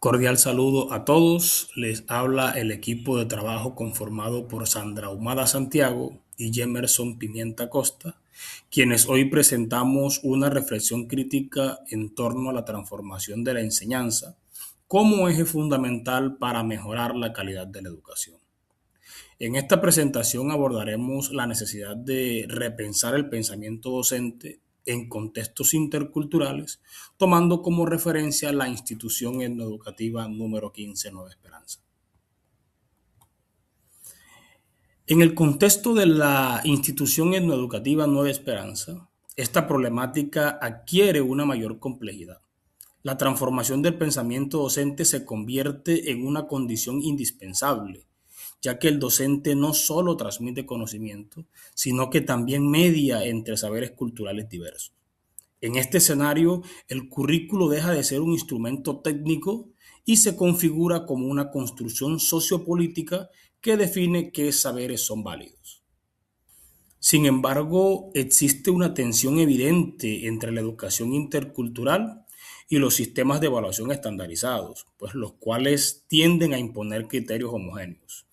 Cordial saludo a todos. Les habla el equipo de trabajo conformado por Sandra Humada Santiago y Jemerson Pimienta Costa, quienes hoy presentamos una reflexión crítica en torno a la transformación de la enseñanza como eje fundamental para mejorar la calidad de la educación. En esta presentación abordaremos la necesidad de repensar el pensamiento docente en contextos interculturales, tomando como referencia la institución etnoeducativa número 15 Nueva Esperanza. En el contexto de la institución etnoeducativa Nueva Esperanza, esta problemática adquiere una mayor complejidad. La transformación del pensamiento docente se convierte en una condición indispensable, ya que el docente no solo transmite conocimiento, sino que también media entre saberes culturales diversos. En este escenario, el currículo deja de ser un instrumento técnico y se configura como una construcción sociopolítica que define qué saberes son válidos. Sin embargo, existe una tensión evidente entre la educación intercultural y los sistemas de evaluación estandarizados, pues los cuales tienden a imponer criterios homogéneos.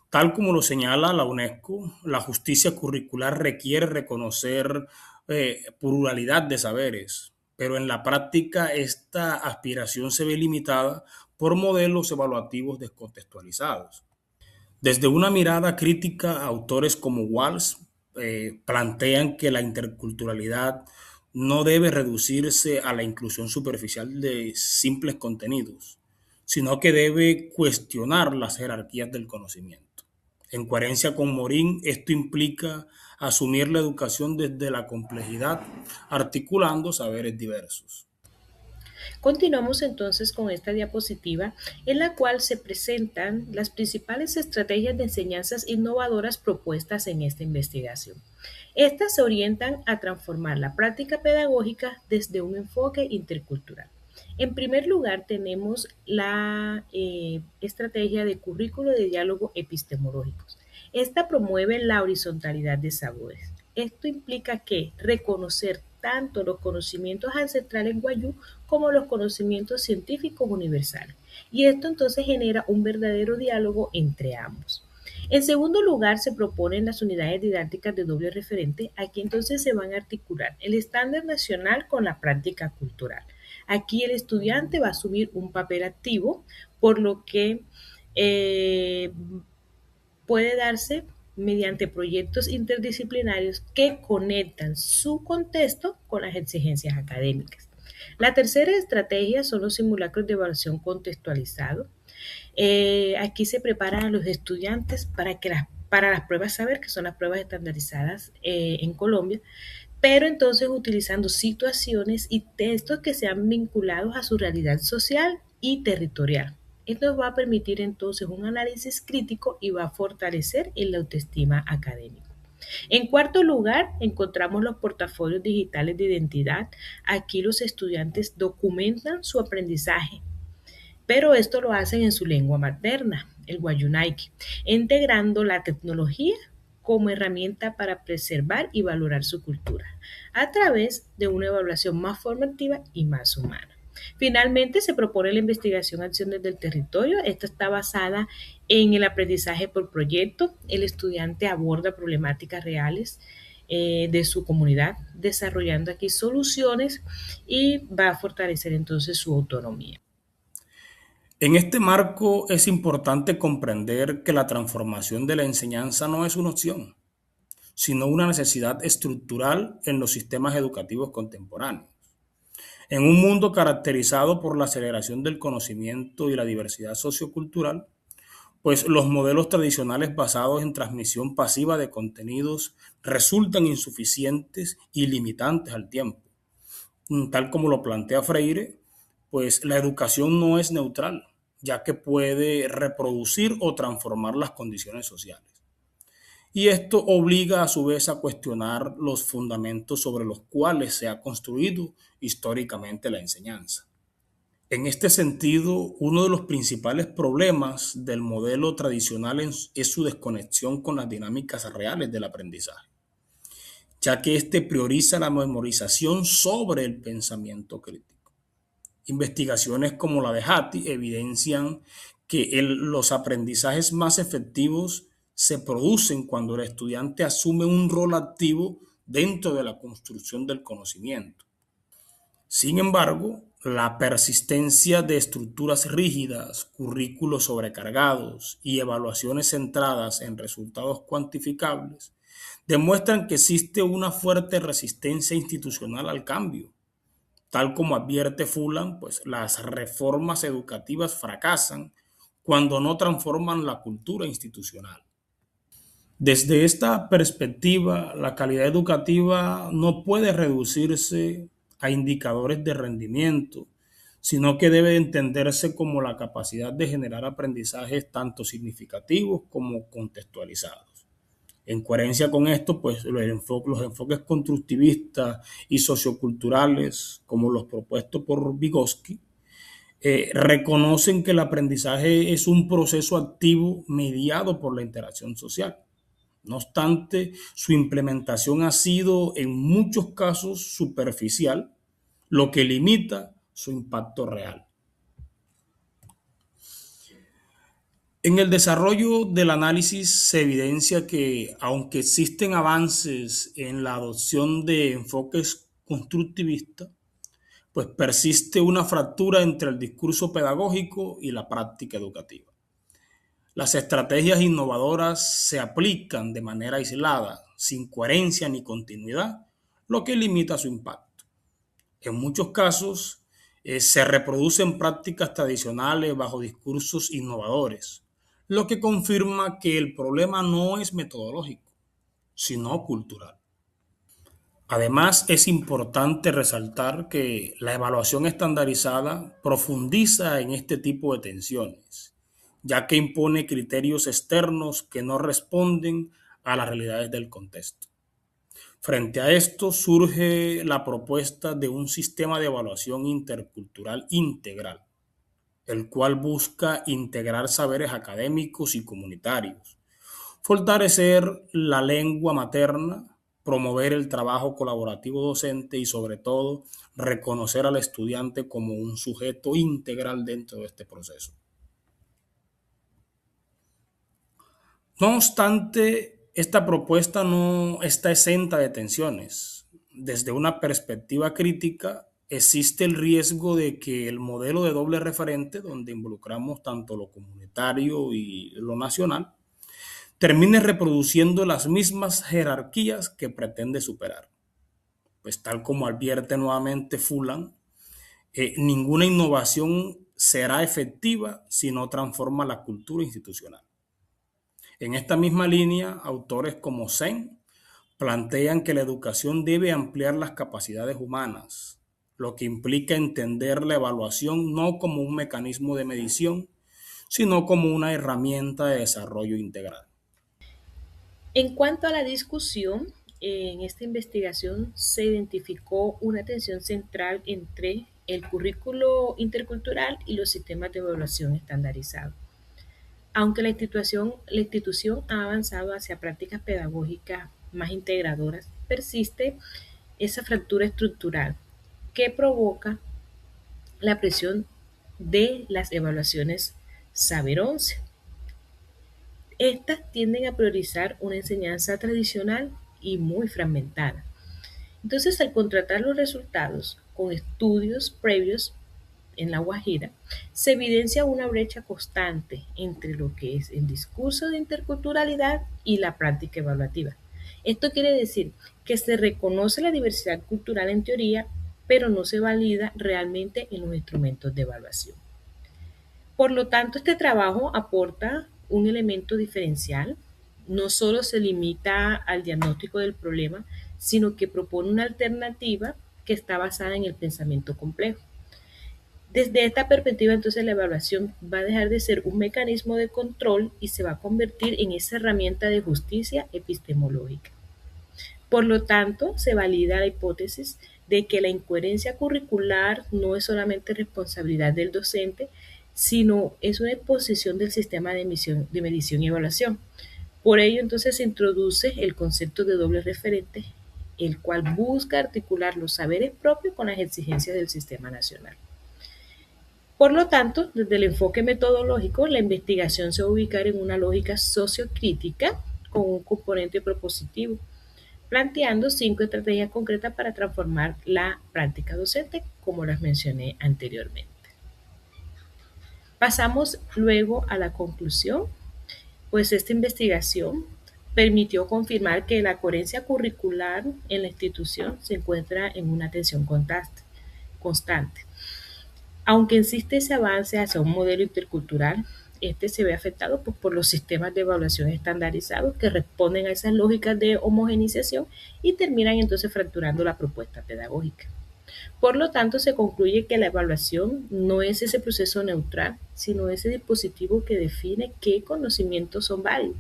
Tal como lo señala la UNESCO, la justicia curricular requiere reconocer pluralidad de saberes, pero en la práctica esta aspiración se ve limitada por modelos evaluativos descontextualizados. Desde una mirada crítica, autores como Walsh plantean que la interculturalidad no debe reducirse a la inclusión superficial de simples contenidos, sino que debe cuestionar las jerarquías del conocimiento. En coherencia con Morin, esto implica asumir la educación desde la complejidad, articulando saberes diversos. Continuamos entonces con esta diapositiva en la cual se presentan las principales estrategias de enseñanzas innovadoras propuestas en esta investigación. Estas se orientan a transformar la práctica pedagógica desde un enfoque intercultural. En primer lugar, tenemos la estrategia de currículo de diálogo epistemológicos. Esta promueve la horizontalidad de saberes. Esto implica que reconocer tanto los conocimientos ancestrales guayú como los conocimientos científicos universales. Y esto entonces genera un verdadero diálogo entre ambos. En segundo lugar, se proponen las unidades didácticas de doble referente. Aquí entonces se van a articular el estándar nacional con la práctica cultural. Aquí el estudiante va a asumir un papel activo, por lo que puede darse mediante proyectos interdisciplinarios que conectan su contexto con las exigencias académicas. La tercera estrategia son los simulacros de evaluación contextualizados. Aquí se preparan a los estudiantes para las pruebas saber, que son las pruebas estandarizadas en Colombia, pero entonces utilizando situaciones y textos que sean vinculados a su realidad social y territorial. Esto va a permitir entonces un análisis crítico y va a fortalecer el autoestima académico. En cuarto lugar, encontramos los portafolios digitales de identidad. Aquí los estudiantes documentan su aprendizaje, pero esto lo hacen en su lengua materna, el guayunaiki, integrando la tecnología como herramienta para preservar y valorar su cultura, a través de una evaluación más formativa y más humana. Finalmente, se propone la investigación acción desde el territorio. Esta está basada en el aprendizaje por proyecto. El estudiante aborda problemáticas reales de su comunidad, desarrollando aquí soluciones y va a fortalecer entonces su autonomía. En este marco es importante comprender que la transformación de la enseñanza no es una opción, sino una necesidad estructural en los sistemas educativos contemporáneos. En un mundo caracterizado por la aceleración del conocimiento y la diversidad sociocultural, pues los modelos tradicionales basados en transmisión pasiva de contenidos resultan insuficientes y limitantes al tiempo. Tal como lo plantea Freire, pues la educación no es neutral, ya que puede reproducir o transformar las condiciones sociales. Y esto obliga a su vez a cuestionar los fundamentos sobre los cuales se ha construido históricamente la enseñanza. En este sentido, uno de los principales problemas del modelo tradicional es su desconexión con las dinámicas reales del aprendizaje, ya que éste prioriza la memorización sobre el pensamiento crítico. Investigaciones como la de Hattie evidencian que los aprendizajes más efectivos se producen cuando el estudiante asume un rol activo dentro de la construcción del conocimiento. Sin embargo, la persistencia de estructuras rígidas, currículos sobrecargados y evaluaciones centradas en resultados cuantificables demuestran que existe una fuerte resistencia institucional al cambio. Tal como advierte Fulham, pues las reformas educativas fracasan cuando no transforman la cultura institucional. Desde esta perspectiva, la calidad educativa no puede reducirse a indicadores de rendimiento, sino que debe entenderse como la capacidad de generar aprendizajes tanto significativos como contextualizados. En coherencia con esto, pues los enfoques constructivistas y socioculturales, como los propuestos por Vygotsky, reconocen que el aprendizaje es un proceso activo mediado por la interacción social. No obstante, su implementación ha sido en muchos casos superficial, lo que limita su impacto real. En el desarrollo del análisis se evidencia que, aunque existen avances en la adopción de enfoques constructivistas, pues persiste una fractura entre el discurso pedagógico y la práctica educativa. Las estrategias innovadoras se aplican de manera aislada, sin coherencia ni continuidad, lo que limita su impacto. En muchos casos, se reproducen prácticas tradicionales bajo discursos innovadores, lo que confirma que el problema no es metodológico, sino cultural. Además, es importante resaltar que la evaluación estandarizada profundiza en este tipo de tensiones, ya que impone criterios externos que no responden a las realidades del contexto. Frente a esto surge la propuesta de un sistema de evaluación intercultural integral, el cual busca integrar saberes académicos y comunitarios, fortalecer la lengua materna, promover el trabajo colaborativo docente y sobre todo reconocer al estudiante como un sujeto integral dentro de este proceso. No obstante, esta propuesta no está exenta de tensiones. Desde una perspectiva crítica, existe el riesgo de que el modelo de doble referente, donde involucramos tanto lo comunitario y lo nacional, termine reproduciendo las mismas jerarquías que pretende superar. Pues tal como advierte nuevamente Fulham, ninguna innovación será efectiva si no transforma la cultura institucional. En esta misma línea, autores como Sen plantean que la educación debe ampliar las capacidades humanas, lo que implica entender la evaluación no como un mecanismo de medición, sino como una herramienta de desarrollo integral. En cuanto a la discusión, en esta investigación se identificó una tensión central entre el currículo intercultural y los sistemas de evaluación estandarizados. Aunque la institución ha avanzado hacia prácticas pedagógicas más integradoras, persiste esa fractura estructural que provoca la presión de las evaluaciones Saber 11. Estas tienden a priorizar una enseñanza tradicional y muy fragmentada. Entonces, al contratar los resultados con estudios previos en La Guajira, se evidencia una brecha constante entre lo que es el discurso de interculturalidad y la práctica evaluativa. Esto quiere decir que se reconoce la diversidad cultural en teoría, pero no se valida realmente en los instrumentos de evaluación. Por lo tanto, este trabajo aporta un elemento diferencial, no solo se limita al diagnóstico del problema, sino que propone una alternativa que está basada en el pensamiento complejo. Desde esta perspectiva, entonces, la evaluación va a dejar de ser un mecanismo de control y se va a convertir en esa herramienta de justicia epistemológica. Por lo tanto, se valida la hipótesis de que la incoherencia curricular no es solamente responsabilidad del docente, sino es una exposición del sistema de medición y evaluación. Por ello, entonces, se introduce el concepto de doble referente, el cual busca articular los saberes propios con las exigencias del sistema nacional. Por lo tanto, desde el enfoque metodológico, la investigación se va a ubicar en una lógica sociocrítica con un componente propositivo, planteando 5 estrategias concretas para transformar la práctica docente, como las mencioné anteriormente. Pasamos luego a la conclusión, pues esta investigación permitió confirmar que la coherencia curricular en la institución se encuentra en una tensión constante. Aunque existe ese avance hacia un modelo intercultural, este se ve afectado pues, por los sistemas de evaluación estandarizados que responden a esas lógicas de homogenización y terminan entonces fracturando la propuesta pedagógica. Por lo tanto, se concluye que la evaluación no es ese proceso neutral, sino ese dispositivo que define qué conocimientos son válidos.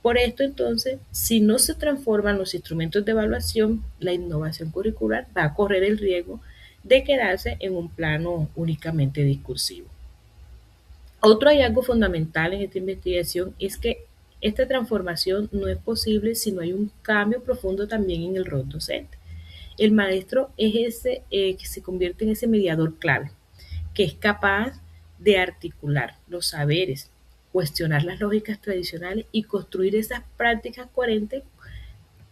Por esto, entonces, si no se transforman los instrumentos de evaluación, la innovación curricular va a correr el riesgo de quedarse en un plano únicamente discursivo. Otro hallazgo fundamental en esta investigación es que esta transformación no es posible si no hay un cambio profundo también en el rol docente. El maestro es ese que se convierte en ese mediador clave, que es capaz de articular los saberes, cuestionar las lógicas tradicionales y construir esas prácticas coherentes,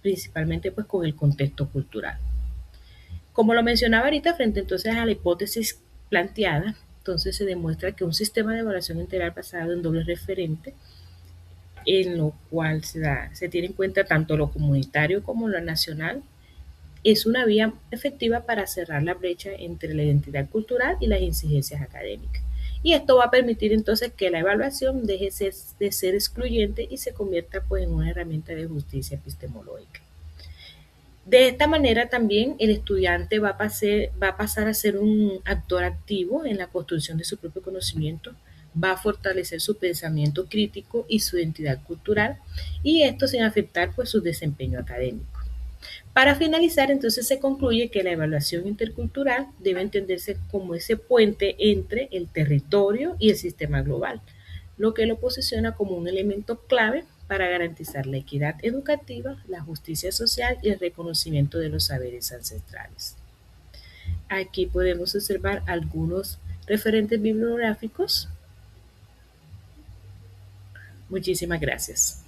principalmente pues con el contexto cultural. Como lo mencionaba ahorita, frente entonces a la hipótesis planteada, entonces se demuestra que un sistema de evaluación integral basado en doble referente, en lo cual se tiene en cuenta tanto lo comunitario como lo nacional, es una vía efectiva para cerrar la brecha entre la identidad cultural y las exigencias académicas. Y esto va a permitir entonces que la evaluación deje de ser excluyente y se convierta pues, en una herramienta de justicia epistemológica. De esta manera también el estudiante va a pasar a ser un actor activo en la construcción de su propio conocimiento, va a fortalecer su pensamiento crítico y su identidad cultural, y esto sin afectar pues, su desempeño académico. Para finalizar, entonces se concluye que la evaluación intercultural debe entenderse como ese puente entre el territorio y el sistema global, lo que lo posiciona como un elemento clave para garantizar la equidad educativa, la justicia social y el reconocimiento de los saberes ancestrales. Aquí podemos observar algunos referentes bibliográficos. Muchísimas gracias.